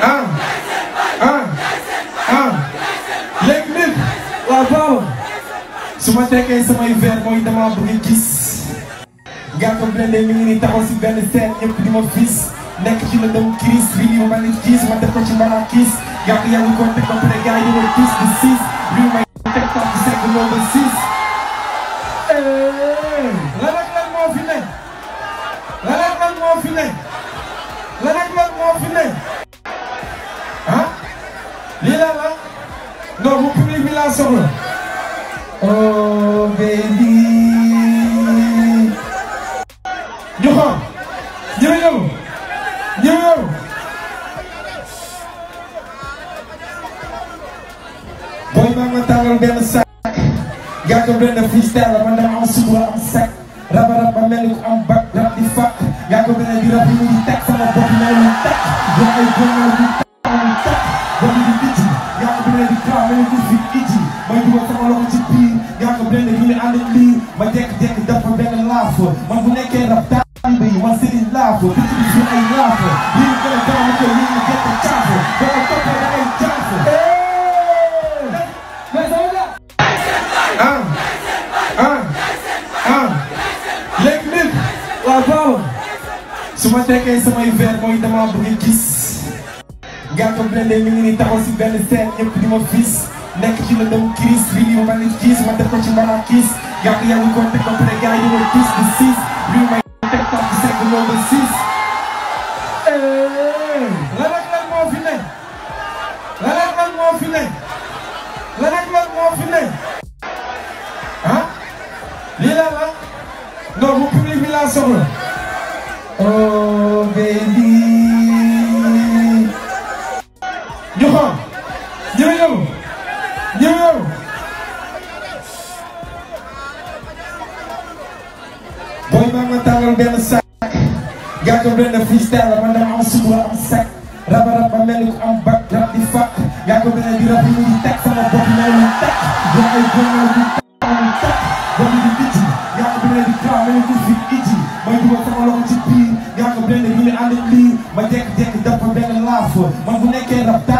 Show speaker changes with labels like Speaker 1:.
Speaker 1: ah ah ah léegi nit waaw baaw su ma tekkee samay verre mooy dama bëgg gis Ngaaka Blindé mi ngi nii taxaw si benn scène ñëpp di ma fis nekk ci la dem crise bi nii ma nit gis ma def ko ci mbala kiis Ngaaka yaa ngi ko teg ba pare gars yi ma tous di 6 lii may teg tax di 5 ñëw ba 6 lan ak lan moo fi ne lan ak lan moo fi ne lan ak lan moo fi ne ah lii la la non bu public bi laa soxla oh baby ñu xool ñëw ñëw booy maa nga tàngal benn sac Ngaaka Blindé freestyle la man dama am suba am sac rab ba mel ni ku am bac rab di fàq Ngaaka Blindé di rab yi mu ngi teg sama bopp ñëw ñu teg doon ay góor di teg bopp di ijji Ngaaka Blindé di craw mel ni ku fi ijji may dugal sama loxo ci biir Ngaaka Blindé ñu ne ànd ak lii ma jekk-jekk dafa benn laaf man bu nekkee rab taalibe yi man sëriñ laaf picc bi fi ay laaf lii gën a gaaw ko lii ñu gerte caaf boo ko toppee da ngay jaaf léegi nit waaw baaw su ma tekkee samay verre mooy dama bëgg gis Ngaaka Blindé mi ngi nii taxaw si benn scène ñëpp di ma fis nekk ci la dem crise bi nii ma nit gis ma def ko ci mbala kiis Ngaaka yaa ngi ko teg ba pare gars yi ma tous di 6 lii may teg tax di 5 ñëw ba 6 lan ak lan moo fi ne lan ak lan moo fi ne lan ak lan moo fi ne ah lii la la non bu public bi laa soxla oh baby ñu xool ñëw booy maa nga tàngal benn sac Ngaaka Blindé freestyle la man dama am suba am sac rab ba mel ni ku am bac rab di fàq Ngaaka Blindé di rab yi mu ngi teg sama bopp ñëw ñu teg doon ay góor di teg bopp di ijji Ngaaka Blindé di craw mel ni ku fi ijji may dugal sama loxo ci biir Ngaaka Blindé ñu ne ànd ak lii ma jekk-jekk dafa benn laaf man bu nekkee rab